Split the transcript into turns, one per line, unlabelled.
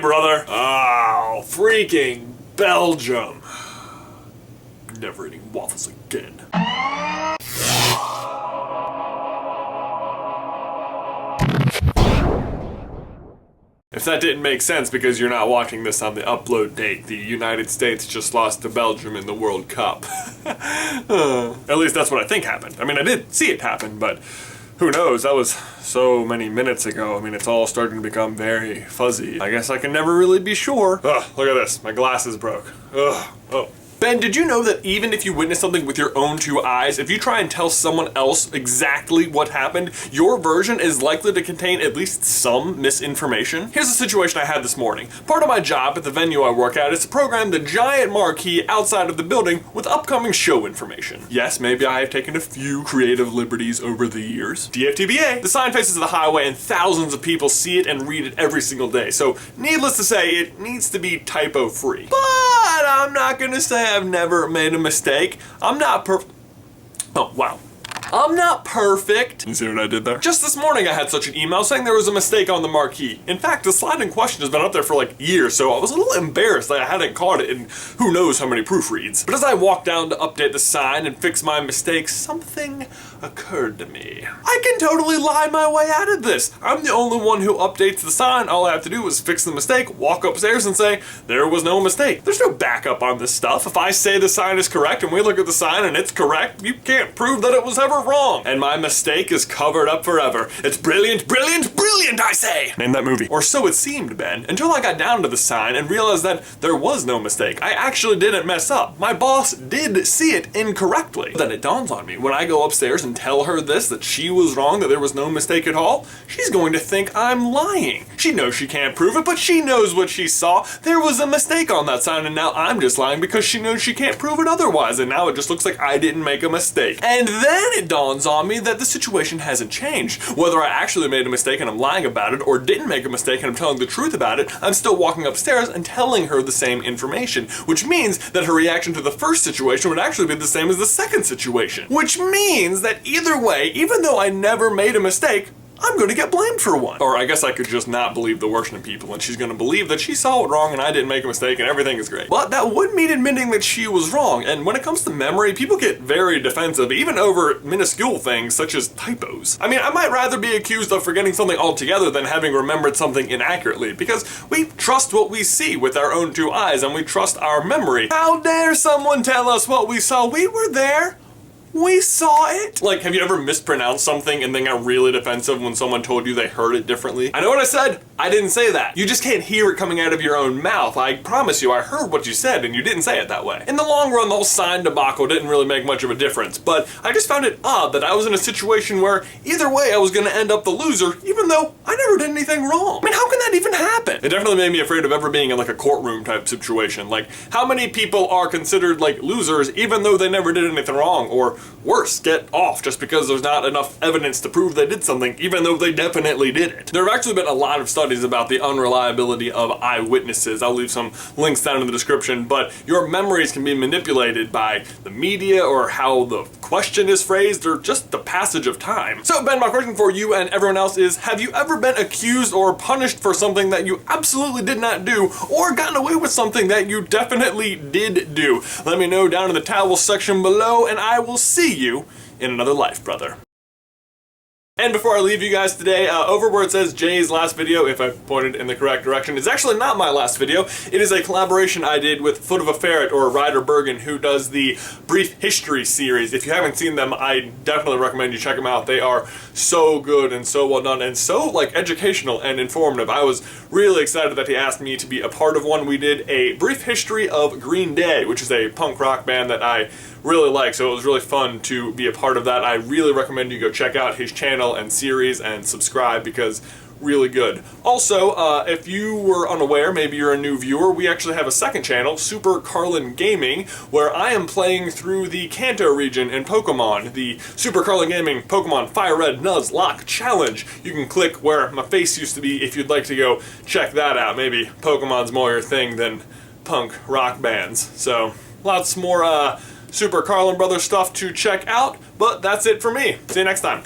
brother. Oh, freaking Belgium. Never eating waffles again. If that didn't make sense because you're not watching this on the upload date, the United States just lost to Belgium in the World Cup. At least that's what I think happened. I mean, I did see it happen, but who knows? That was so many minutes ago. I mean, it's all starting to become very fuzzy. I guess I can never really be sure. Ugh, look at this. My glasses broke. Ugh. Oh. Ben, did you know that even if you witness something with your own two eyes, if you try and tell someone else exactly what happened, your version is likely to contain at least some misinformation? Here's a situation I had this morning. Part of my job at the venue I work at is to program the giant marquee outside of the building with upcoming show information. Yes, maybe I have taken a few creative liberties over the years. DFTBA, the sign faces the highway and thousands of people see it and read it every single day, so needless to say, it needs to be typo-free. But I'm not gonna say I've never made a mistake. I'm not perfect. Oh, wow. I'm not perfect. You see what I did there? Just this morning I had such an email saying there was a mistake on the marquee. In fact, the slide in question has been up there for like years, so I was a little embarrassed that I hadn't caught it in who knows how many proofreads. But as I walked down to update the sign and fix my mistake, something occurred to me. I can totally lie my way out of this. I'm the only one who updates the sign. All I have to do is fix the mistake, walk upstairs and say, there was no mistake. There's no backup on this stuff. If I say the sign is correct and we look at the sign and it's correct, you can't prove that it was ever wrong. And my mistake is covered up forever. It's brilliant, brilliant, brilliant, I say! Name that movie. Or so it seemed, Ben, until I got down to the sign and realized that there was no mistake. I actually didn't mess up. My boss did see it incorrectly. Then it dawns on me, when I go upstairs and tell her this, that she was wrong, that there was no mistake at all, she's going to think I'm lying. She knows she can't prove it, but she knows what she saw. There was a mistake on that sign, and now I'm just lying because she knows she can't prove it otherwise, and now it just looks like I didn't make a mistake. And then it dawns on me that the situation hasn't changed. Whether I actually made a mistake and I'm lying about it, or didn't make a mistake and I'm telling the truth about it, I'm still walking upstairs and telling her the same information, which means that her reaction to the first situation would actually be the same as the second situation. Which means that either way, even though I never made a mistake, I'm gonna get blamed for one. Or I guess I could just not believe the worst in people and she's gonna believe that she saw it wrong and I didn't make a mistake and everything is great. But that would mean admitting that she was wrong, and when it comes to memory, people get very defensive, even over minuscule things such as typos. I mean, I might rather be accused of forgetting something altogether than having remembered something inaccurately, because we trust what we see with our own two eyes and we trust our memory. How dare someone tell us what we saw? We were there. We saw it! Like, have you ever mispronounced something and then got really defensive when someone told you they heard it differently? I know what I said. I didn't say that. You just can't hear it coming out of your own mouth. I promise you, I heard what you said and you didn't say it that way. In the long run, the whole sign debacle didn't really make much of a difference, but I just found it odd that I was in a situation where either way I was gonna end up the loser, even though I never did anything wrong. I mean, how can that even happen? It definitely made me afraid of ever being in like a courtroom type situation. Like, how many people are considered like losers even though they never did anything wrong, or worse, get off just because there's not enough evidence to prove they did something, even though they definitely did it. There have actually been a lot of studies about the unreliability of eyewitnesses. I'll leave some links down in the description, but your memories can be manipulated by the media or how the question is phrased or just the passage of time. So Ben, my question for you and everyone else is, have you ever been accused or punished for something that you absolutely did not do, or gotten away with something that you definitely did do? Let me know down in the towel section below, and I will see you in another life, brother. And before I leave you guys today, over where it says Jay's last video, if I pointed in the correct direction, it's actually not my last video. It is a collaboration I did with Foot of a Ferret, or Ryder Bergen, who does the Brief History series. If you haven't seen them, I definitely recommend you check them out. They are so good and so well done and so like educational and informative. I was really excited that he asked me to be a part of one. We did a brief history of Green Day, which is a punk rock band that I really like, so it was really fun to be a part of that. I really recommend you go check out his channel and series and subscribe, because really good. Also, if you were unaware, maybe you're a new viewer, we actually have a second channel, Super Carlin Gaming, where I am playing through the Kanto region in Pokemon, the Super Carlin Gaming Pokemon Fire Red Nuzlocke Challenge. You can click where my face used to be if you'd like to go check that out. Maybe Pokemon's more your thing than punk rock bands. So, lots more Super Carlin Brothers stuff to check out, but that's it for me. See you next time.